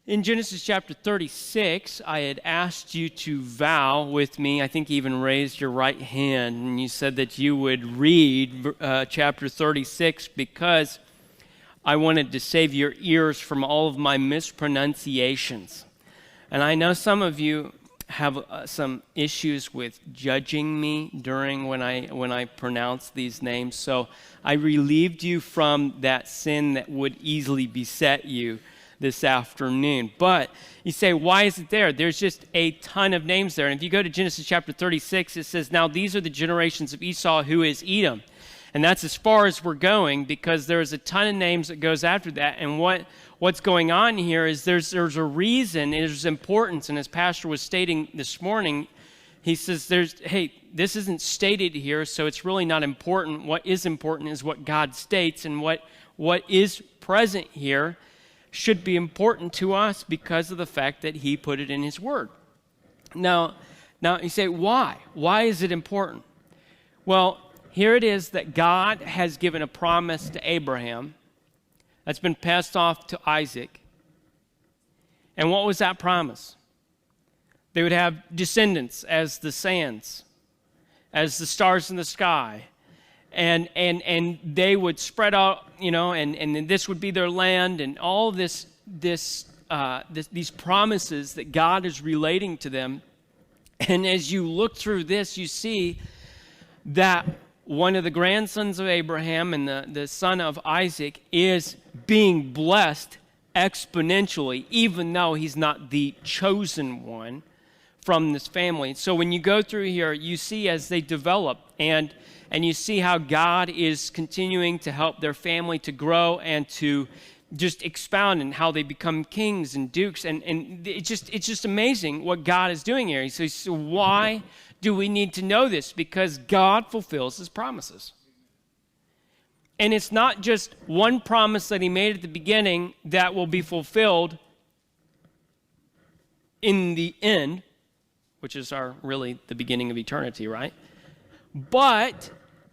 In Genesis chapter 36, I had asked you to vow with me. I think you even raised your right hand, and you said that you would read chapter 36 because I wanted to save your ears from all of my mispronunciations. And I know some of you have some issues with judging me during when I pronounce these names, so I relieved you from that sin that would easily beset you this afternoon. But you say, why is it there? There's just a ton of names there. And if you go to Genesis chapter 36, it says, now these are the generations of Esau, who is Edom. And that's as far as we're going, because there's a ton of names that goes after that. And what's going on here is there's a reason, there's importance. And as Pastor was stating this morning, he says, this isn't stated here, so it's really not important. What is important is what God states, and what is present here should be important to us because of the fact that he put it in his word. Now you say, why? Why is it important? Well, here it is that God has given a promise to Abraham that's been passed off to Isaac. And what was that promise? They would have descendants as the sands, as the stars in the sky. And they would spread out, and this would be their land, and all these promises that God is relating to them. And as you look through this, you see that one of the grandsons of Abraham and the son of Isaac is being blessed exponentially, even though he's not the chosen one from this family. So when you go through here, you see as they develop, and you see how God is continuing to help their family to grow and to just expound, and how they become kings and dukes. And it's just amazing what God is doing here. He says, so why do we need to know this? Because God fulfills his promises. And it's not just one promise that he made at the beginning that will be fulfilled in the end, which is really the beginning of eternity, right? But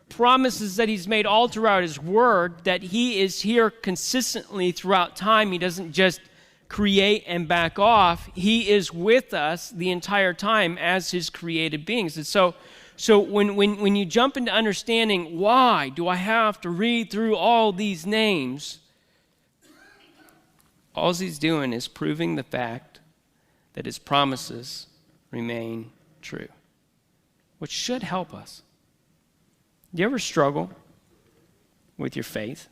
promises that he's made all throughout his word, that he is here consistently throughout time. He doesn't just create and back off. He is with us the entire time as his created beings. And so when you jump into understanding, why do I have to read through all these names? All he's doing is proving the fact that his promises remain true, which should help us. Do you ever struggle with your faith?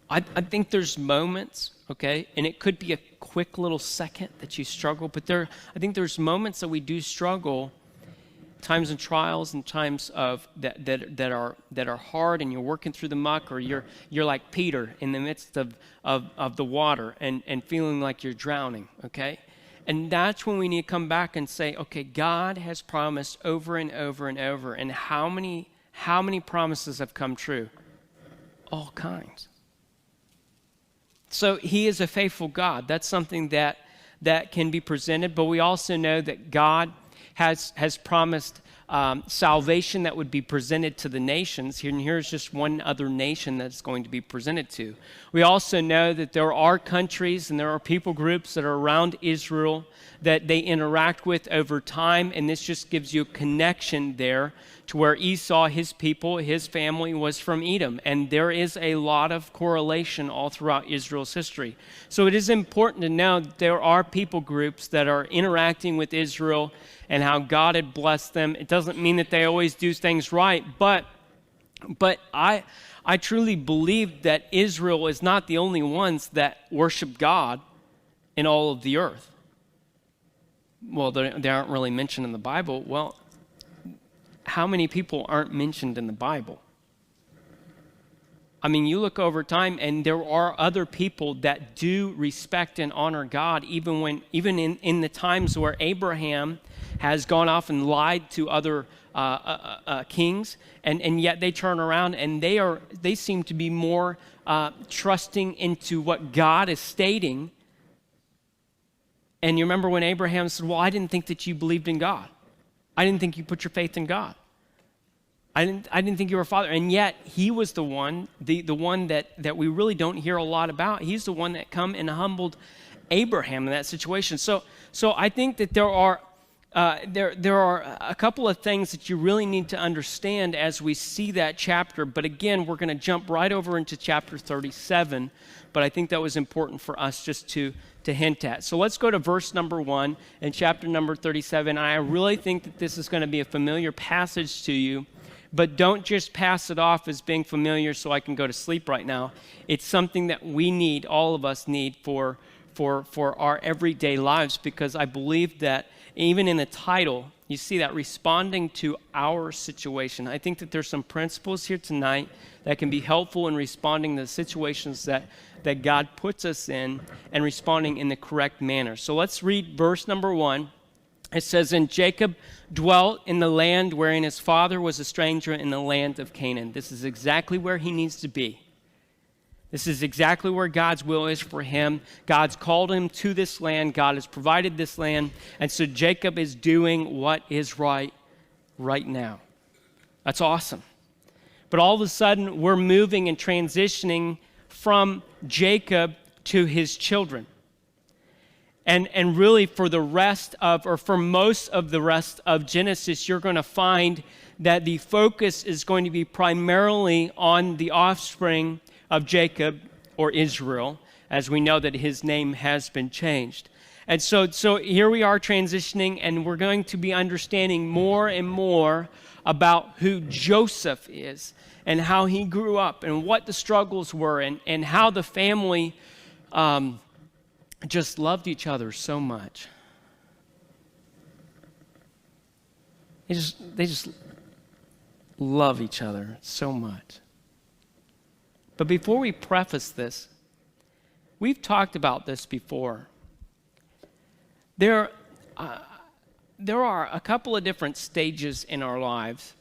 I think there's moments, okay, and it could be a quick little second that you struggle, but I think there's moments that we do struggle, times and trials and times of that are hard, and you're working through the muck, or you're like Peter in the midst of the water and feeling like you're drowning, okay? And that's when we need to come back and say, okay, God has promised over and over and over, and how many promises have come true? All kinds. So he is a faithful God. That's something that can be presented, but we also know that God has promised salvation that would be presented to the nations. And here's just one other nation that's going to be presented to. We also know that there are countries and there are people groups that are around Israel that they interact with over time, and this just gives you a connection there to where Esau, his people, his family was from Edom, and there is a lot of correlation all throughout Israel's history. So it is important to know that there are people groups that are interacting with Israel and how God had blessed them. It doesn't mean that they always do things right, but I truly believe that Israel is not the only ones that worship God in all of the earth. Well, they aren't really mentioned in the Bible. Well, how many people aren't mentioned in the Bible? I mean, you look over time, and there are other people that do respect and honor God, even in the times where Abraham has gone off and lied to other kings, and yet they turn around and they seem to be more trusting into what God is stating. And you remember when Abraham said, well, I didn't think that you believed in God. I didn't think you put your faith in God. I didn't think you were a father. And yet he was the one that we really don't hear a lot about. He's the one that come and humbled Abraham in that situation. So I think that there are a couple of things that you really need to understand as we see that chapter. But again, we're going to jump right over into chapter 37. But I think that was important for us just to hint at. So let's go to verse number 1 in chapter number 37. And I really think that this is going to be a familiar passage to you. But don't just pass it off as being familiar so I can go to sleep right now. It's something that we need, all of us need for our everyday lives, because I believe that even in the title, you see that responding to our situation. I think that there's some principles here tonight that can be helpful in responding to the situations that God puts us in and responding in the correct manner. So let's read verse number 1. It says, "And Jacob dwelt in the land wherein his father was a stranger, in the land of Canaan." This is exactly where he needs to be. This is exactly where God's will is for him. God's called him to this land. God has provided this land. And so Jacob is doing what is right now. That's awesome. But all of a sudden, we're moving and transitioning from Jacob to his children. And really for most of the rest of Genesis, you're going to find that the focus is going to be primarily on the offspring of Jacob, or Israel, as we know that his name has been changed. And so here we are transitioning, and we're going to be understanding more and more about who Joseph is and how he grew up and what the struggles were and how the family just loved each other so much. They just love each other so much. But before we preface this, we've talked about this before. There are a couple of different stages in our lives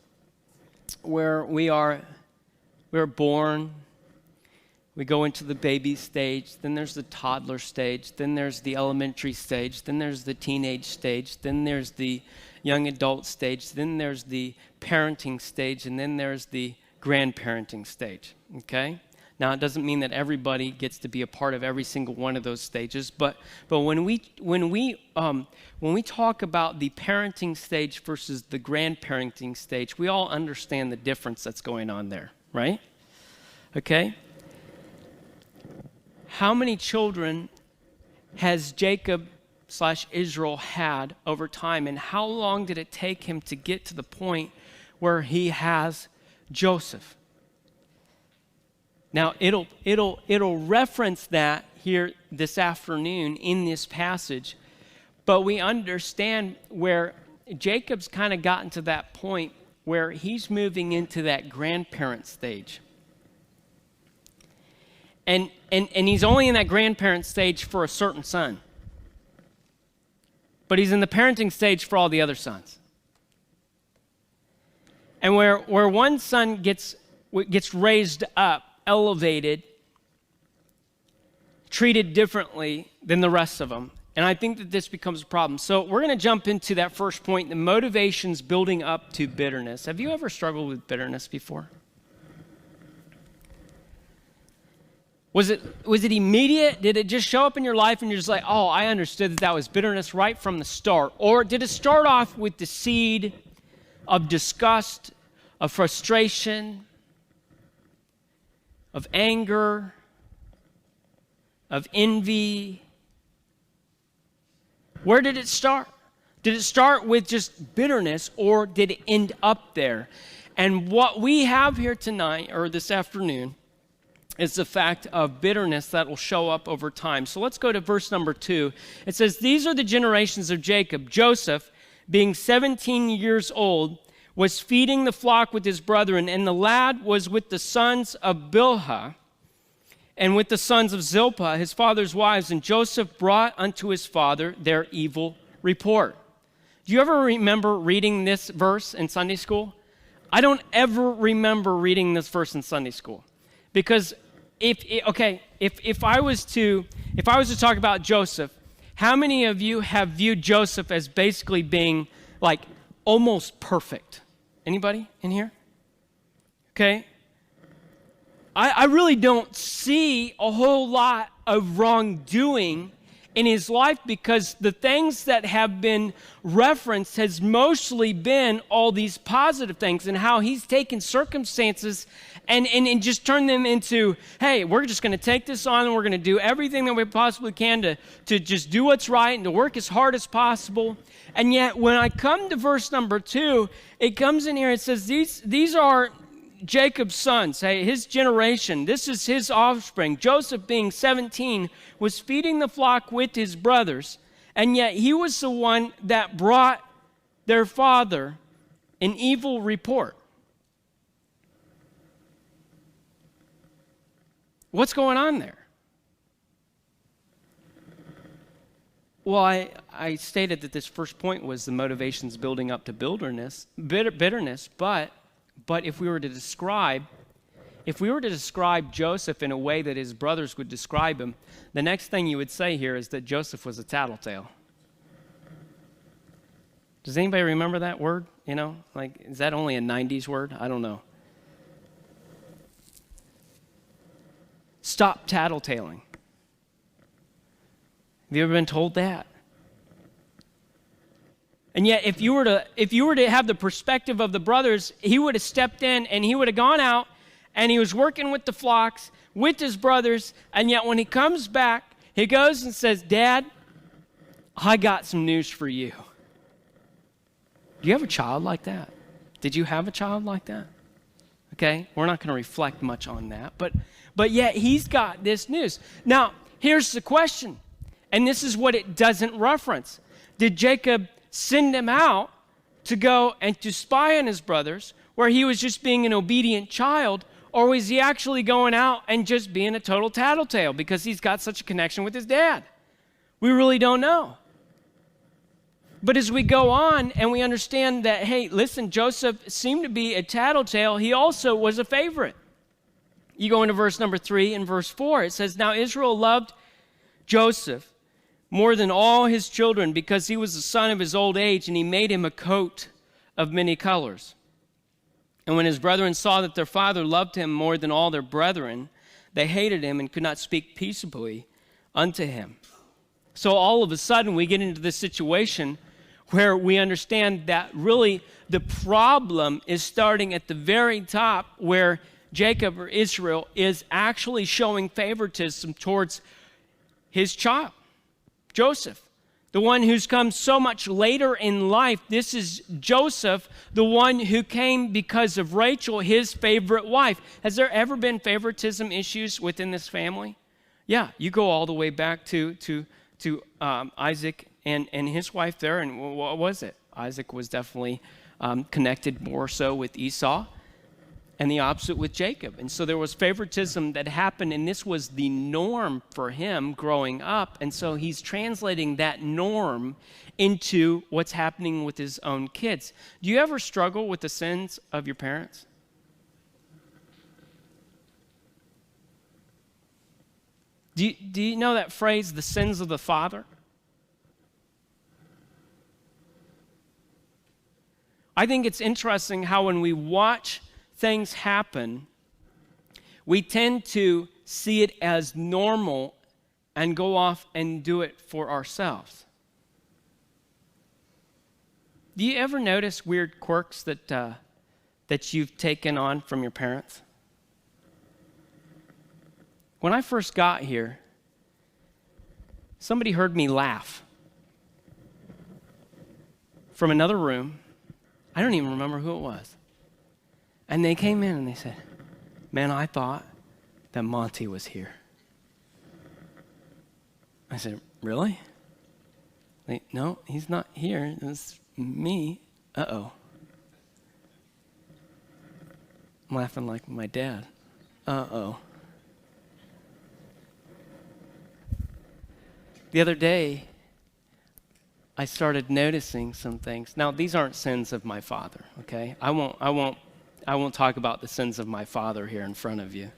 where we're born. We go into the baby stage, then there's the toddler stage, then there's the elementary stage, then there's the teenage stage, then there's the young adult stage, then there's the parenting stage, and then there's the grandparenting stage, okay? Now, it doesn't mean that everybody gets to be a part of every single one of those stages, but when we talk about the parenting stage versus the grandparenting stage, we all understand the difference that's going on there, right? Okay? How many children has Jacob/Israel had over time, and how long did it take him to get to the point where he has Joseph? Now, it'll reference that here this afternoon in this passage, but we understand where Jacob's kind of gotten to that point where he's moving into that grandparent stage. And he's only in that grandparent stage for a certain son. But he's in the parenting stage for all the other sons. And where one son gets raised up, elevated, treated differently than the rest of them. And I think that this becomes a problem. So we're going to jump into that first point, the motivations building up to bitterness. Have you ever struggled with bitterness before? Was it immediate? Did it just show up in your life and you're just like, oh, I understood that was bitterness right from the start? Or did it start off with the seed of disgust, of frustration, of anger, of envy? Where did it start? Did it start with just bitterness, or did it end up there? And what we have here tonight, or this afternoon, is the fact of bitterness that will show up over time. So let's go to verse number 2. It says, "These are the generations of Jacob. Joseph, being 17 years old, was feeding the flock with his brethren, and the lad was with the sons of Bilhah, and with the sons of Zilpah, his father's wives. And Joseph brought unto his father their evil report." Do you ever remember reading this verse in Sunday school? I don't ever remember reading this verse in Sunday school. Because if I was to talk about Joseph, how many of you have viewed Joseph as basically being like almost perfect? Anybody in here? Okay? I really don't see a whole lot of wrongdoing in his life, because the things that have been referenced has mostly been all these positive things, and how he's taken circumstances and just turned them into, hey, we're just going to take this on and we're going to do everything that we possibly can to just do what's right and to work as hard as possible. And yet when I come to verse number 2, it comes in here and says these are Jacob's sons, hey, his generation. This is his offspring. Joseph, being 17, was feeding the flock with his brothers, and yet he was the one that brought their father an evil report. What's going on there? Well, I stated that this first point was the motivations building up to bitterness, but if we were to describe Joseph in a way that his brothers would describe him, the next thing you would say here is that Joseph was a tattletale. Does anybody remember that word? You know, like, is that only a 90s word? I don't know. Stop tattletaling. Have you ever been told that? And yet, if you were to have the perspective of the brothers, he would have stepped in and he would have gone out and he was working with the flocks with his brothers. And yet, when he comes back, he goes and says, "Dad, I got some news for you." Do you have a child like that? Did you have a child like that? Okay, we're not going to reflect much on that, but yet he's got this news. Now, here's the question, and this is what it doesn't reference. Did Jacob send him out to go and to spy on his brothers, where he was just being an obedient child, or was he actually going out and just being a total tattletale because he's got such a connection with his dad? We really don't know. But as we go on and we understand that, hey, listen, Joseph seemed to be a tattletale. He also was a favorite. You go into verse number 3 and verse 4. It says, "Now Israel loved Joseph more than all his children, because he was the son of his old age, and he made him a coat of many colors. And when his brethren saw that their father loved him more than all their brethren, they hated him and could not speak peaceably unto him." So all of a sudden we get into this situation where we understand that really the problem is starting at the very top, where Jacob, or Israel, is actually showing favoritism towards his child, Joseph, the one who's come so much later in life. This is Joseph, the one who came because of Rachel, his favorite wife. Has there ever been favoritism issues within this family? Yeah, you go all the way back to Isaac and his wife there, and what was it? Isaac was definitely connected more so with Esau, and the opposite with Jacob. And so there was favoritism that happened, and this was the norm for him growing up. And so he's translating that norm into what's happening with his own kids. Do you ever struggle with the sins of your parents? Do you know that phrase, the sins of the father? I think it's interesting how when we watch things happen, we tend to see it as normal and go off and do it for ourselves. Do you ever notice weird quirks that you've taken on from your parents? When I first got here, somebody heard me laugh from another room. I don't even remember who it was. And they came in and they said, "Man, I thought that Monty was here." I said, "Really?" Like, "No, he's not here. It's me." Uh-oh. I'm laughing like my dad. Uh-oh. The other day, I started noticing some things. Now, these aren't sins of my father, okay? I won't talk about the sins of my father here in front of you.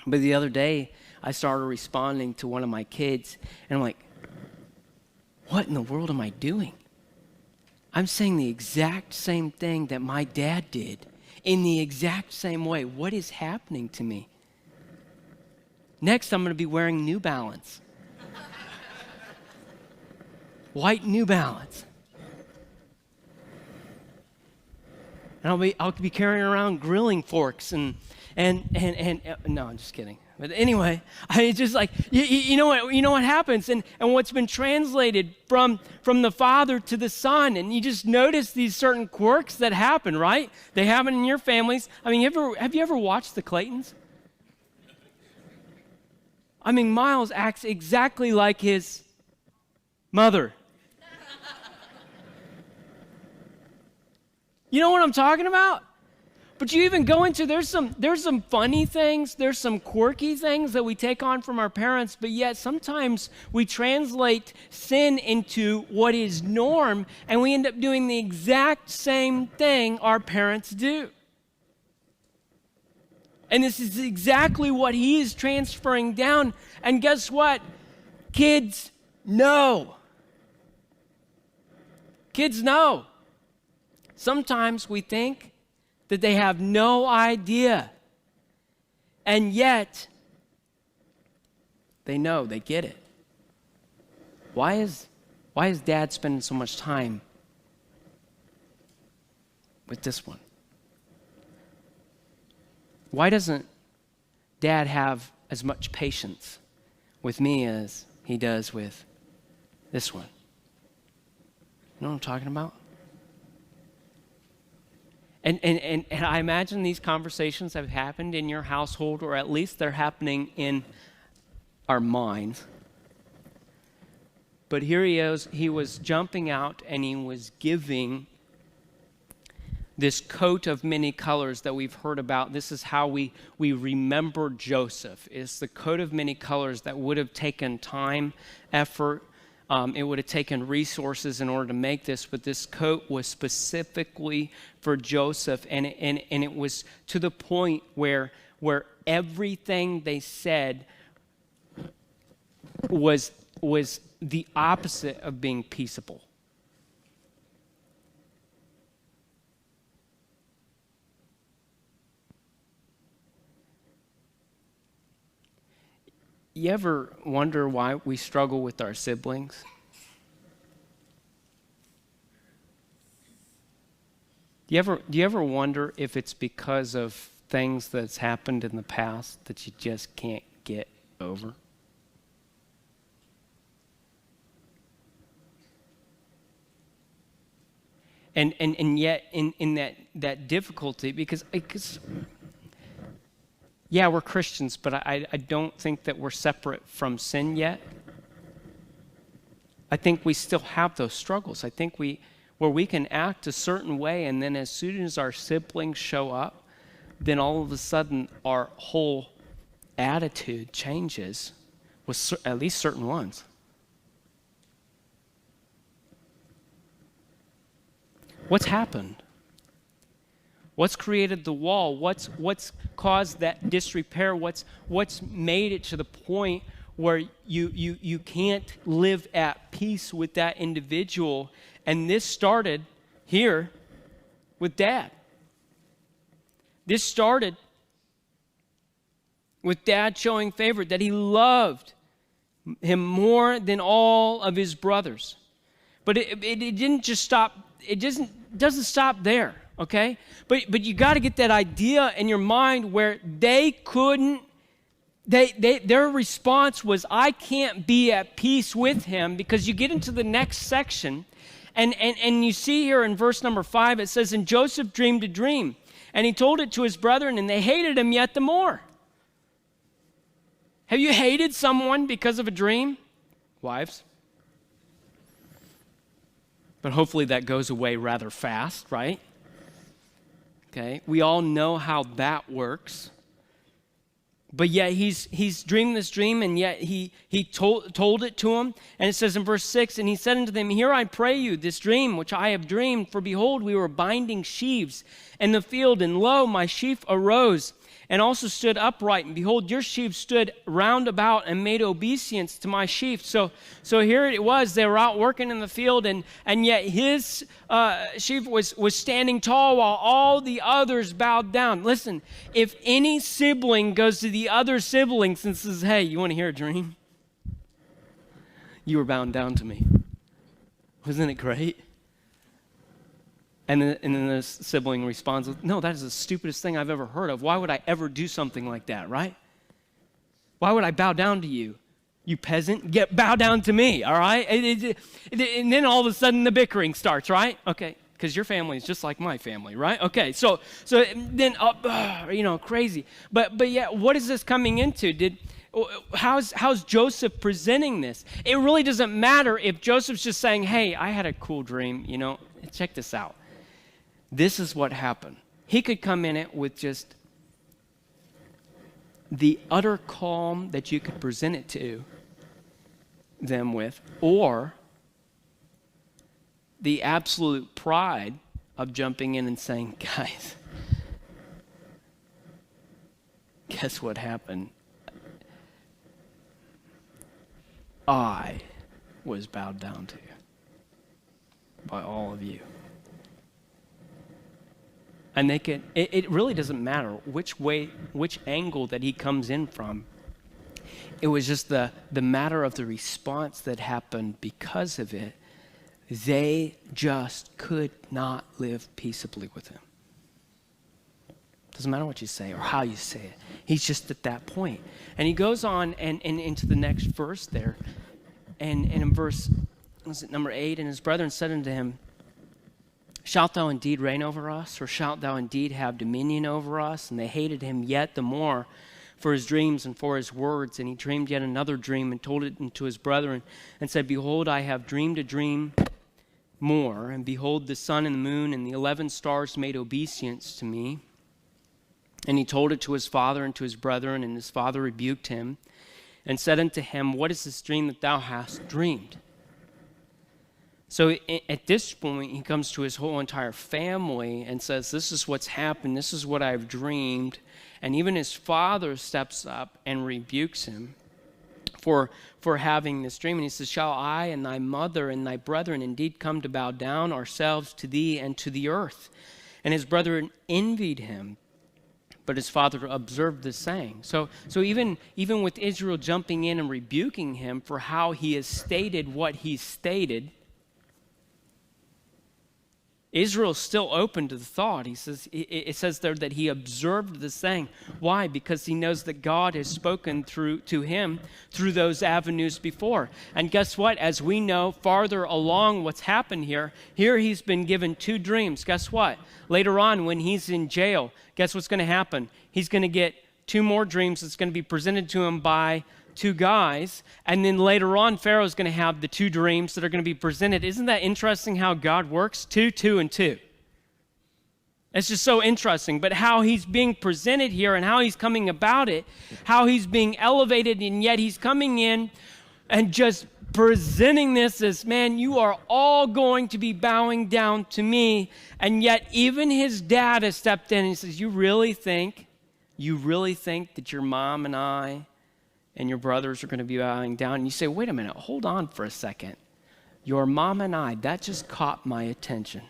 But the other day, I started responding to one of my kids, and I'm like, what in the world am I doing? I'm saying the exact same thing that my dad did, in the exact same way. What is happening to me? Next, I'm going to be wearing New Balance. White New Balance. And I'll be carrying around grilling forks and no, I'm just kidding. But anyway, it's just like, you know what happens, and what's been translated from the Father to the Son, and you just notice these certain quirks that happen, right? They happen in your families. I mean, have you ever watched the Claytons? I mean, Miles acts exactly like his mother. You know what I'm talking about? But you even go into, there's some funny things, there's some quirky things that we take on from our parents, but yet sometimes we translate sin into what is norm, and we end up doing the exact same thing our parents do. And this is exactly what he is transferring down. And guess what? Kids know. Kids know. Sometimes we think that they have no idea. And yet, they know, they get it. Why is Dad spending so much time with this one? Why doesn't Dad have as much patience with me as he does with this one? You know what I'm talking about? And I imagine these conversations have happened in your household, or at least they're happening in our minds. But here he was jumping out, and he was giving this coat of many colors that we've heard about. This is how we remember Joseph. It's the coat of many colors that would have taken time, effort. It would have taken resources in order to make this, but this coat was specifically for Joseph, and it was to the point where everything they said was the opposite of being peaceable. You ever wonder why we struggle with our siblings? Do you ever wonder if it's because of things that's happened in the past that you just can't get over? And yet in that difficulty, because yeah, we're Christians, but I don't think that we're separate from sin yet. I think we still have those struggles. I think where we can act a certain way, and then as soon as our siblings show up, then all of a sudden our whole attitude changes with at least certain ones. What's happened? What's created the wall? What's caused that disrepair? What's made it to the point where you can't live at peace with that individual? And this started here with Dad. This started with Dad showing favor, that he loved him more than all of his brothers. But it didn't just stop. It doesn't stop there. Okay? But you got to get that idea in your mind where they couldn't, their response was, I can't be at peace with him, because you get into the next section, and you see here in verse number 5, it says, and Joseph dreamed a dream, and he told it to his brethren, and they hated him yet the more. Have you hated someone because of a dream? Wives? But hopefully that goes away rather fast, right? Okay, we all know how that works. But yet he's dreamed this dream, and yet he told it to him. And it says in verse 6, and he said unto them, hear I pray you this dream which I have dreamed, for behold, we were binding sheaves in the field, and lo, my sheaf arose, and also stood upright. And behold, your sheep stood round about and made obeisance to my sheep. So here it was. They were out working in the field, and yet his sheep was standing tall while all the others bowed down. Listen, if any sibling goes to the other siblings and says, hey, you want to hear a dream? You were bowing down to me. Wasn't it great? And then the sibling responds, no, that is the stupidest thing I've ever heard of. Why would I ever do something like that, right? Why would I bow down to you? You peasant, bow down to me, all right? And then all of a sudden the bickering starts, right? Okay, because your family is just like my family, right? Okay, so then, crazy. But yet, what is this coming into? How's Joseph presenting this? It really doesn't matter if Joseph's just saying, hey, I had a cool dream, check this out. This is what happened. He could come in it with just the utter calm that you could present it to them with, or the absolute pride of jumping in and saying, guys, guess what happened? I was bowed down to by all of you. And it really doesn't matter which angle that he comes in from. It was just the matter of the response that happened because of it. They just could not live peaceably with him. Doesn't matter what you say or how you say it. He's just at that point. And he goes on and into the next verse there. And in verse, number 8, and his brethren said unto him, shalt thou indeed reign over us, or shalt thou indeed have dominion over us? And they hated him yet the more for his dreams and for his words. And he dreamed yet another dream and told it unto his brethren, and said, behold, I have dreamed a dream more. And behold, the sun and the moon and the 11 stars made obeisance to me. And he told it to his father and to his brethren, and his father rebuked him and said unto him, what is this dream that thou hast dreamed? So at this point, he comes to his whole entire family and says, this is what's happened. This is what I've dreamed. And even his father steps up and rebukes him for having this dream. And he says, shall I and thy mother and thy brethren indeed come to bow down ourselves to thee and to the earth? And his brethren envied him, but his father observed this saying. So even with Israel jumping in and rebuking him for how he has stated what he stated, Israel's still open to the thought. It says there that he observed the saying. Why? Because he knows that God has spoken to him through those avenues before. And guess what? As we know farther along what's happened here he's been given 2 dreams. Guess what? Later on when he's in jail, guess what's going to happen? He's going to get 2 more dreams that's going to be presented to him by 2 guys, and then later on Pharaoh's going to have the 2 dreams that are going to be presented. Isn't that interesting how God works? 2, 2, and 2. It's just so interesting. But how he's being presented here and how he's coming about it, how he's being elevated, and yet he's coming in and just presenting this as, man, you are all going to be bowing down to me. And yet even his dad has stepped in and he says, you really think that your mom and I and your brothers are going to be bowing down? And you say, wait a minute, hold on for a second. Your mom and I, that just caught my attention.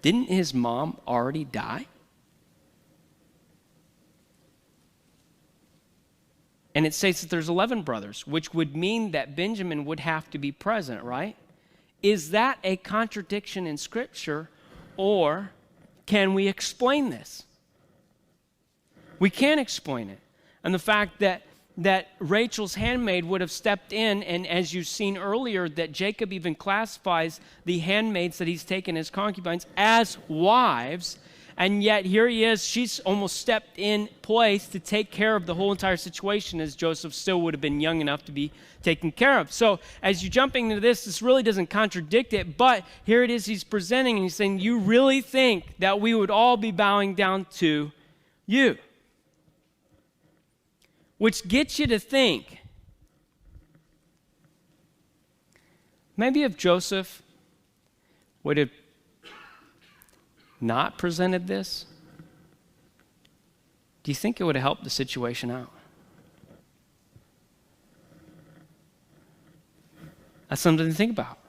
Didn't his mom already die? And it states that there's 11 brothers, which would mean that Benjamin would have to be present, right? Is that a contradiction in Scripture, or can we explain this? We can't explain it. And the fact that Rachel's handmaid would have stepped in, and as you've seen earlier, that Jacob even classifies the handmaids that he's taken as concubines as wives, and yet here he is, she's almost stepped in place to take care of the whole entire situation, as Joseph still would have been young enough to be taken care of. So as you're jumping into this really doesn't contradict it, but here it is, he's presenting and he's saying, you really think that we would all be bowing down to you? Which gets you to think, maybe if Joseph would have not presented this, do you think it would have helped the situation out? That's something to think about.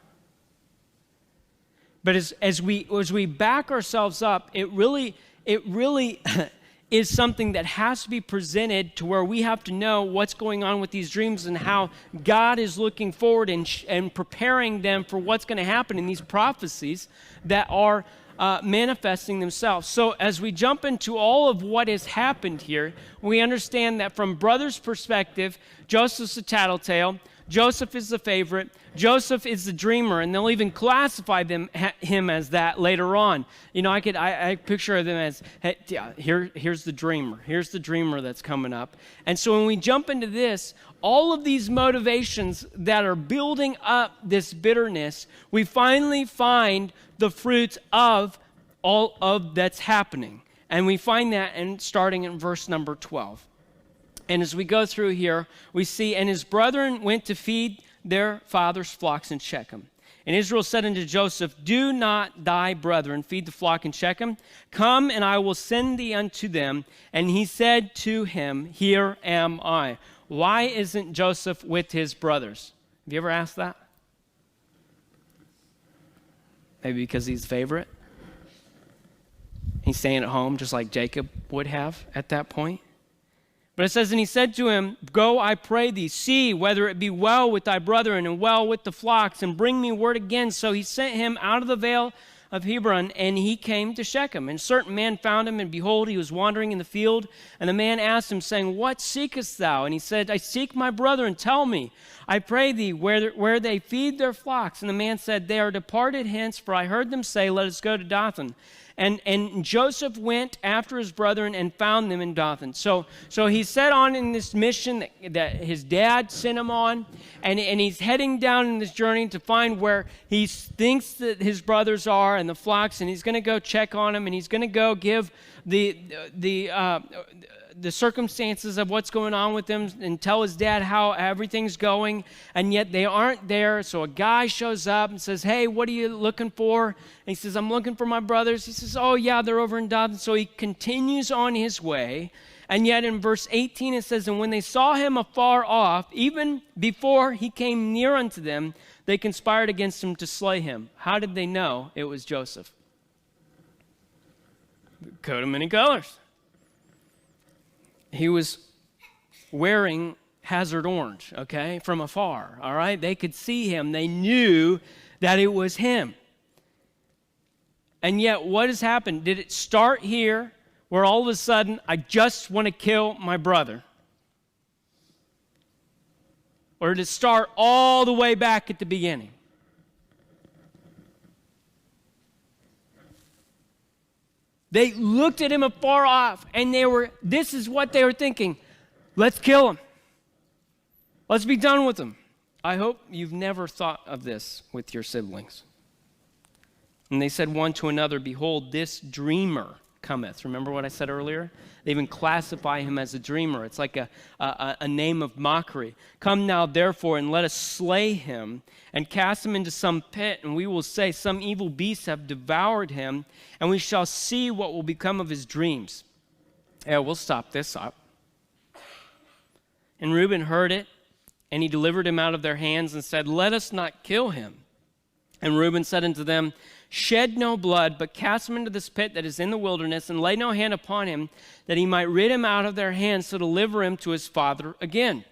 But as we back ourselves up, it really is something that has to be presented to where we have to know what's going on with these dreams and how God is looking forward and preparing them for what's going to happen in these prophecies that are manifesting themselves. So as we jump into all of what has happened here, we understand that from brothers' perspective, Joseph's a tattletale, Joseph is the favorite, Joseph is the dreamer, and they'll even classify him as that later on. You know, I picture them as, hey, here's the dreamer. Here's the dreamer that's coming up. And so when we jump into this, all of these motivations that are building up this bitterness, we finally find the fruits of all of that's happening. And we find that starting in verse number 12. And as we go through here, we see, and his brethren went to feed their father's flocks in Shechem. And Israel said unto Joseph, do not thy brethren feed the flock in Shechem? Come, and I will send thee unto them. And he said to him, here am I. Why isn't Joseph with his brothers? Have you ever asked that? Maybe because he's the favorite? He's staying at home just like Jacob would have at that point. But it says, and he said to him, go, I pray thee, see whether it be well with thy brethren and well with the flocks, and bring me word again. So he sent him out of the vale of Hebron, and he came to Shechem. And a certain man found him, and behold, he was wandering in the field. And the man asked him, saying, what seekest thou? And he said, I seek my brethren, tell me, I pray thee, where they feed their flocks. And the man said, they are departed hence, for I heard them say, let us go to Dothan. And Joseph went after his brethren and found them in Dothan. So he's set on in this mission that his dad sent him on, and he's heading down in this journey to find where he thinks that his brothers are and the flocks, and he's going to go check on them, and he's going to go give the circumstances of what's going on with them and tell his dad how everything's going, and yet they aren't there. So a guy shows up and says, hey, what are you looking for? And he says, I'm looking for my brothers. He says, oh yeah, they're over in Dothan. So he continues on his way, and yet in verse 18 it says, and when they saw him afar off, even before he came near unto them, they conspired against him to slay him. How did they know it was Joseph? Coat of many colors. He was wearing hazard orange, okay, from afar, all right? They could see him. They knew that it was him. And yet, what has happened? Did it start here where all of a sudden, I just want to kill my brother? Or did it start all the way back at the beginning? They looked at him afar off, and this is what they were thinking. Let's kill him. Let's be done with him. I hope you've never thought of this with your siblings. And they said one to another, behold, this dreamer cometh. Remember what I said earlier? They even classify him as a dreamer. It's like a name of mockery. Come now, therefore, and let us slay him and cast him into some pit, and we will say, some evil beasts have devoured him, and we shall see what will become of his dreams. Yeah, we'll stop this up. And Reuben heard it, and he delivered him out of their hands and said, let us not kill him. And Reuben said unto them, shed no blood, but cast him into this pit that is in the wilderness, and lay no hand upon him, that he might rid him out of their hands to deliver him to his father again.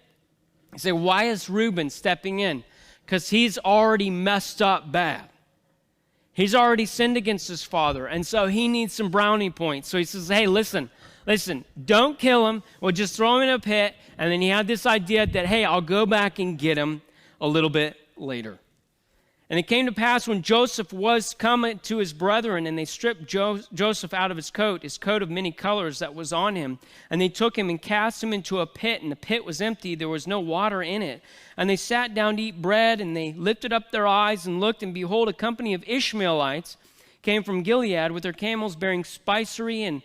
You say, why is Reuben stepping in? Because he's already messed up bad. He's already sinned against his father, and so he needs some brownie points. So he says, hey, listen, don't kill him. We'll just throw him in a pit. And then he had this idea that, hey, I'll go back and get him a little bit later. And it came to pass when Joseph was come to his brethren, and they stripped Joseph out of his coat of many colors that was on him. And they took him and cast him into a pit, and the pit was empty. There was no water in it. And they sat down to eat bread, and they lifted up their eyes and looked, and behold, a company of Ishmaelites came from Gilead with their camels bearing spicery and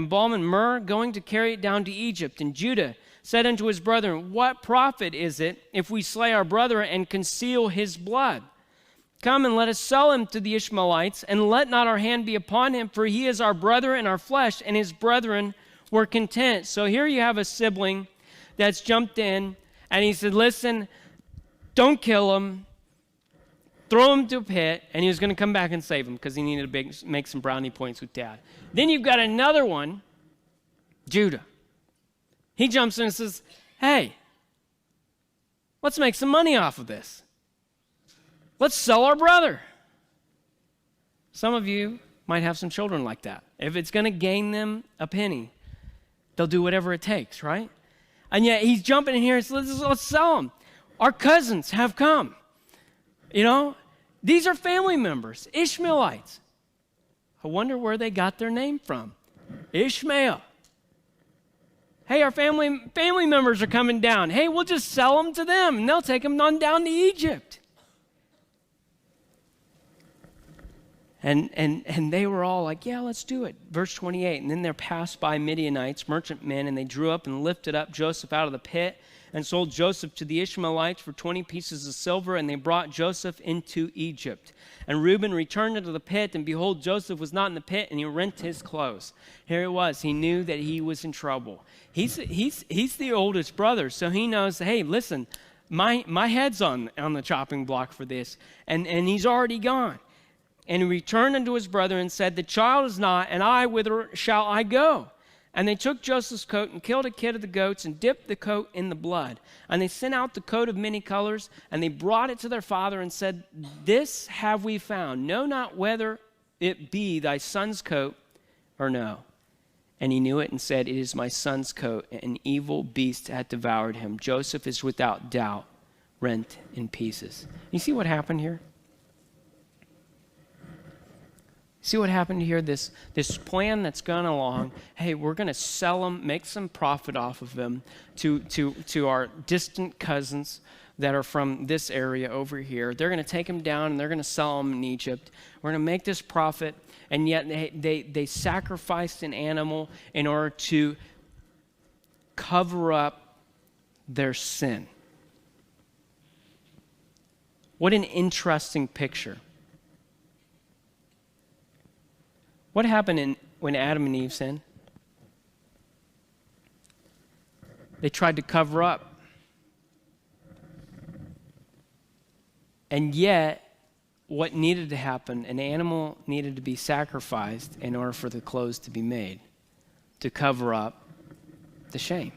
balm and myrrh, going to carry it down to Egypt. And Judah said unto his brethren, what profit is it if we slay our brother and conceal his blood? Come and let us sell him to the Ishmaelites, and let not our hand be upon him, for he is our brother and our flesh, and his brethren were content. So here you have a sibling that's jumped in, and he said, listen, don't kill him. Throw him to a pit, and he was going to come back and save him because he needed to make some brownie points with Dad. Then you've got another one, Judah. He jumps in and says, hey, let's make some money off of this. Let's sell our brother. Some of you might have some children like that. If it's going to gain them a penny, they'll do whatever it takes, right? And yet he's jumping in here and says, let's sell them. Our cousins have come. You know, these are family members, Ishmaelites. I wonder where they got their name from. Ishmael. Hey, our family members are coming down. Hey, we'll just sell them to them, and they'll take them on down to Egypt. And they were all like, yeah, let's do it. Verse 28, and then there passed by Midianites, merchantmen, and they drew up and lifted up Joseph out of the pit and sold Joseph to the Ishmaelites for 20 pieces of silver, and they brought Joseph into Egypt. And Reuben returned into the pit, and behold, Joseph was not in the pit, and he rent his clothes. Here it was. He knew that he was in trouble. He's the oldest brother, so he knows, hey, listen, my head's on the chopping block for this, and he's already gone. And he returned unto his brother and said, the child is not, and I, whither shall I go? And they took Joseph's coat and killed a kid of the goats and dipped the coat in the blood. And they sent out the coat of many colors, and they brought it to their father and said, this have we found. Know not whether it be thy son's coat or no. And he knew it and said, it is my son's coat. An evil beast hath devoured him. Joseph is without doubt rent in pieces. You see what happened here? See what happened here? This plan that's gone along, hey, we're going to sell them, make some profit off of them to our distant cousins that are from this area over here. They're going to take them down and they're going to sell them in Egypt. We're going to make this profit, and yet they sacrificed an animal in order to cover up their sin. What an interesting picture. What happened when Adam and Eve sinned? They tried to cover up. And yet, what needed to happen, an animal needed to be sacrificed in order for the clothes to be made, to cover up the shame.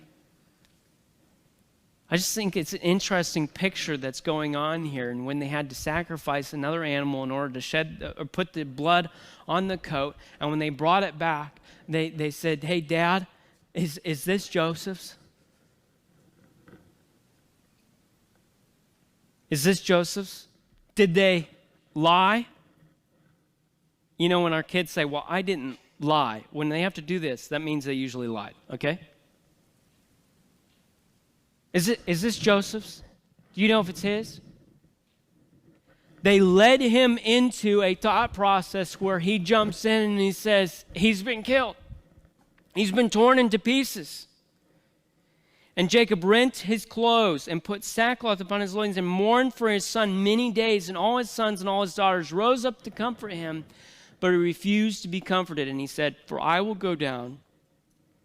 I just think it's an interesting picture that's going on here. And when they had to sacrifice another animal in order to shed or put the blood on the coat, and when they brought it back, they said, hey, Dad, is this Joseph's? Is this Joseph's? Did they lie? You know, when our kids say, well, I didn't lie. When they have to do this, that means they usually lied, okay? Is this Joseph's? Do you know if it's his? They led him into a thought process where he jumps in and he says, he's been killed. He's been torn into pieces. And Jacob rent his clothes and put sackcloth upon his loins and mourned for his son many days. And all his sons and all his daughters rose up to comfort him, but he refused to be comforted. And he said, for I will go down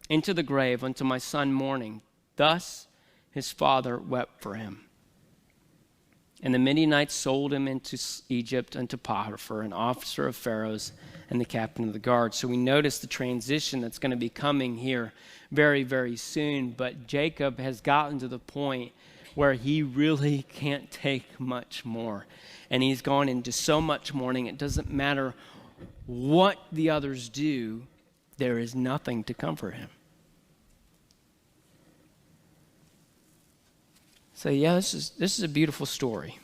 into the grave unto my son mourning. Thus his father wept for him. And the Midianites sold him into Egypt unto Potiphar, an officer of Pharaoh's and the captain of the guard. So we notice the transition that's going to be coming here very, very soon. But Jacob has gotten to the point where he really can't take much more. And he's gone into so much mourning, it doesn't matter what the others do, there is nothing to comfort him. So yeah, this is a beautiful story.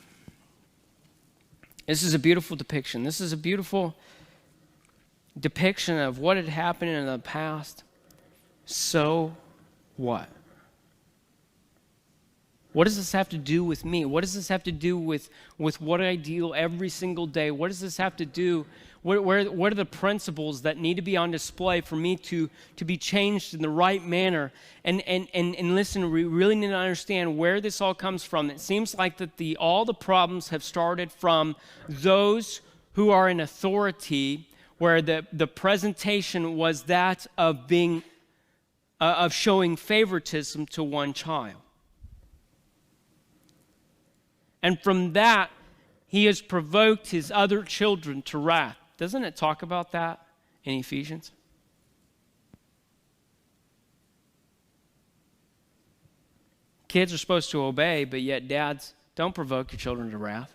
This is a beautiful depiction. This is a beautiful depiction of what had happened in the past. So what? What does this have to do with me? What does this have to do with what I deal every single day? What does this have to do? What are the principles that need to be on display for me to be changed in the right manner? And listen, we really need to understand where this all comes from. It seems like that all the problems have started from those who are in authority, where the presentation was that of being of showing favoritism to one child. And from that, he has provoked his other children to wrath. Doesn't it talk about that in Ephesians? Kids are supposed to obey, but yet dads, don't provoke your children to wrath.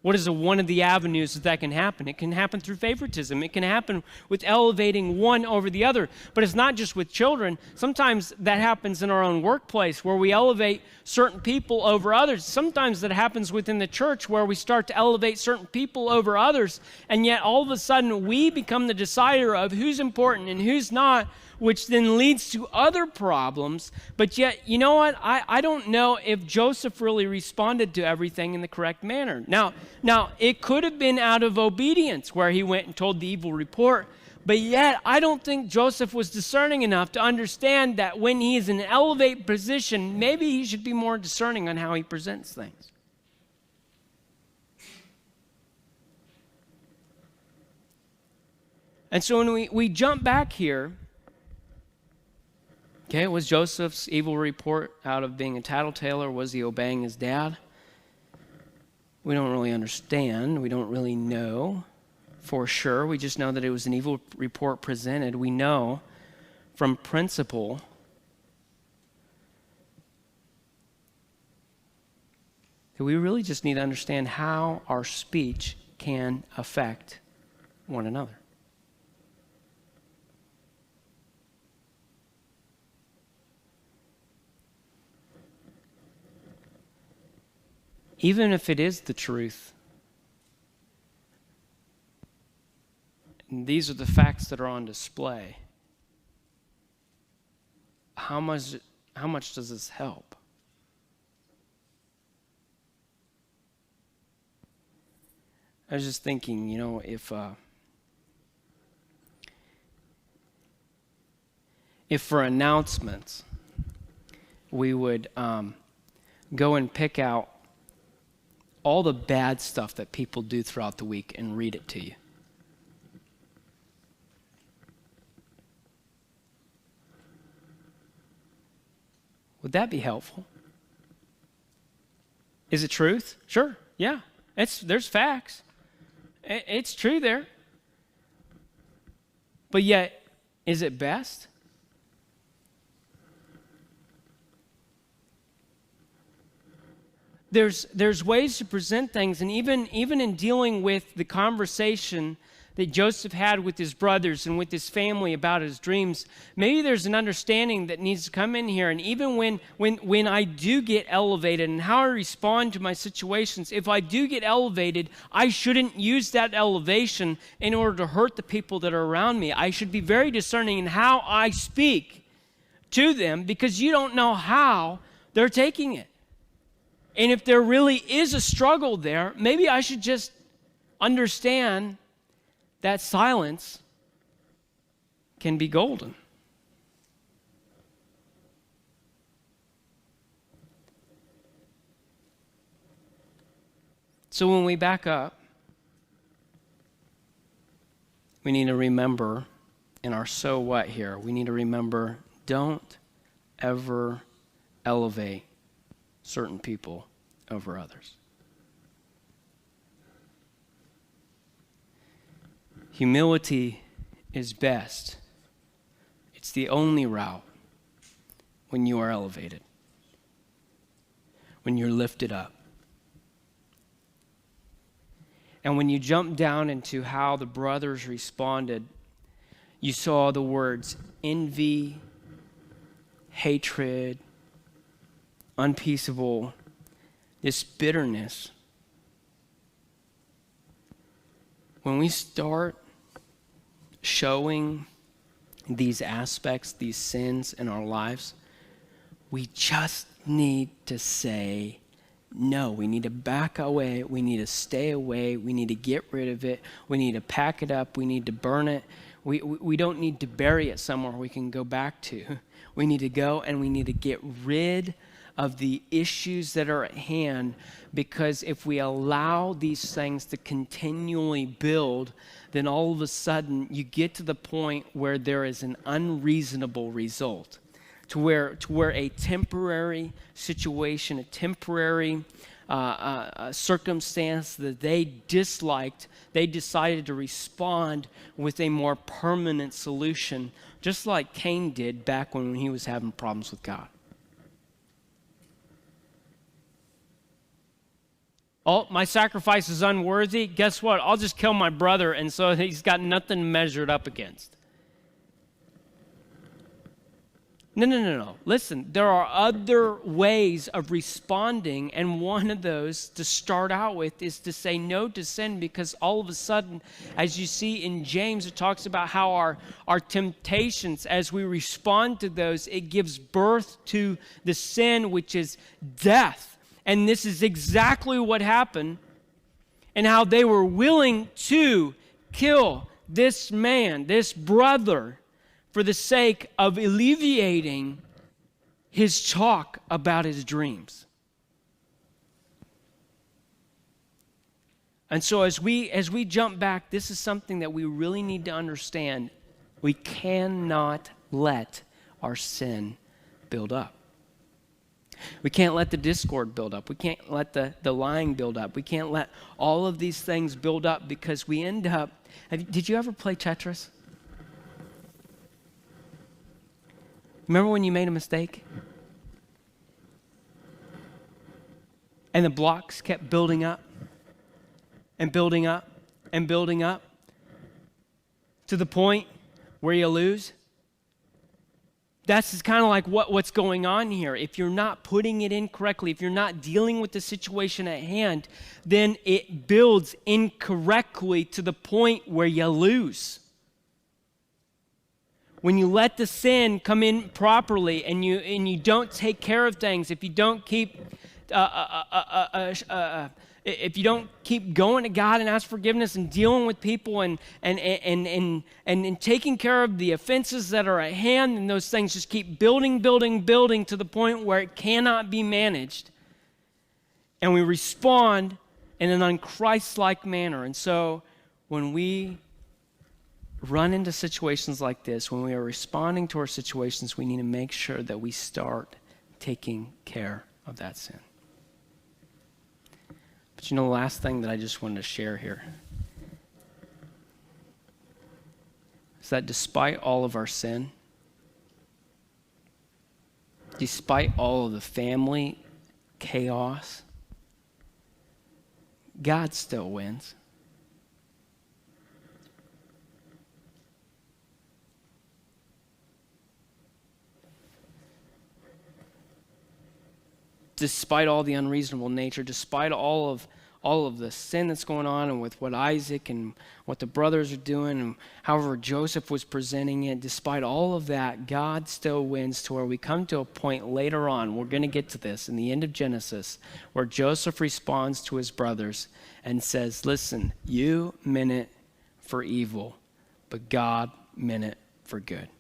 What is one of the avenues that can happen? It can happen through favoritism. It can happen with elevating one over the other. But it's not just with children. Sometimes that happens in our own workplace where we elevate certain people over others. Sometimes that happens within the church where we start to elevate certain people over others. And yet all of a sudden we become the decider of who's important and who's not, which then leads to other problems. But yet, you know what? I don't know if Joseph really responded to everything in the correct manner. Now, it could have been out of obedience where he went and told the evil report. But yet, I don't think Joseph was discerning enough to understand that when he is in an elevated position, maybe he should be more discerning on how he presents things. And so when we jump back here, okay, was Joseph's evil report out of being a tattletale? Was he obeying his dad? We don't really understand. We don't really know for sure. We just know that it was an evil report presented. We know from principle that we really just need to understand how our speech can affect one another. Even if it is the truth, and these are the facts that are on display, how much does this help? I was just thinking, if for announcements we would go and pick out all the bad stuff that people do throughout the week and read it to you. Would that be helpful? Is it truth? Sure, yeah. There's facts. It's true there. But yet, is it best? There's ways to present things, and even in dealing with the conversation that Joseph had with his brothers and with his family about his dreams, maybe there's an understanding that needs to come in here. And even when I do get elevated and how I respond to my situations, if I do get elevated, I shouldn't use that elevation in order to hurt the people that are around me. I should be very discerning in how I speak to them, because you don't know how they're taking it. And if there really is a struggle there, maybe I should just understand that silence can be golden. So when we back up, we need to remember in our so what here, we need to remember, don't ever elevate certain people over others. Humility is best. It's the only route when you are elevated, when you're lifted up. And when you jump down into how the brothers responded, you saw the words envy, hatred, unpeaceable, this bitterness. When we start showing these aspects, these sins in our lives, we just need to say no. We need to back away. We need to stay away. We need to get rid of it. We need to pack it up. We need to burn it. We don't need to bury it somewhere we can go back to. We need to go and we need to get rid of the issues that are at hand, because if we allow these things to continually build, then all of a sudden you get to the point where there is an unreasonable result, to where a temporary situation, a temporary circumstance that they disliked, they decided to respond with a more permanent solution, just like Cain did back when he was having problems with God. Oh, my sacrifice is unworthy. Guess what? I'll just kill my brother, and so he's got nothing measured up against. No. Listen, there are other ways of responding, and one of those to start out with is to say no to sin, because all of a sudden, as you see in James, it talks about how our temptations, as we respond to those, it gives birth to the sin, which is death. And this is exactly what happened, and how they were willing to kill this man, this brother, for the sake of alleviating his talk about his dreams. And so as we jump back, this is something that we really need to understand. We cannot let our sin build up. We can't let the discord build up. We can't let the lying build up. We can't let all of these things build up, because we end up... Did you ever play Tetris? Remember when you made a mistake? And the blocks kept building up and building up and building up to the point where you lose? That's kind of like what's going on here. If you're not putting it in correctly, if you're not dealing with the situation at hand, then it builds incorrectly to the point where you lose. When you let the sin come in properly, and you don't take care of things, if you don't keep going to God and ask forgiveness and dealing with people and taking care of the offenses that are at hand, and those things just keep building to the point where it cannot be managed, and we respond in an un-Christ-like manner. And so when we run into situations like this, when we are responding to our situations, we need to make sure that we start taking care of that sin. But the last thing that I just wanted to share here is that despite all of our sin, despite all of the family chaos, God still wins. Despite all the unreasonable nature, despite all of the sin that's going on, and with what Isaac and what the brothers are doing, and however Joseph was presenting it, despite all of that, God still wins, to where we come to a point later on, we're going to get to this in the end of Genesis, where Joseph responds to his brothers and says, listen, you meant it for evil, but God meant it for good.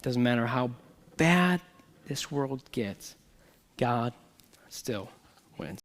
Doesn't matter how bad this world gets, God still wins.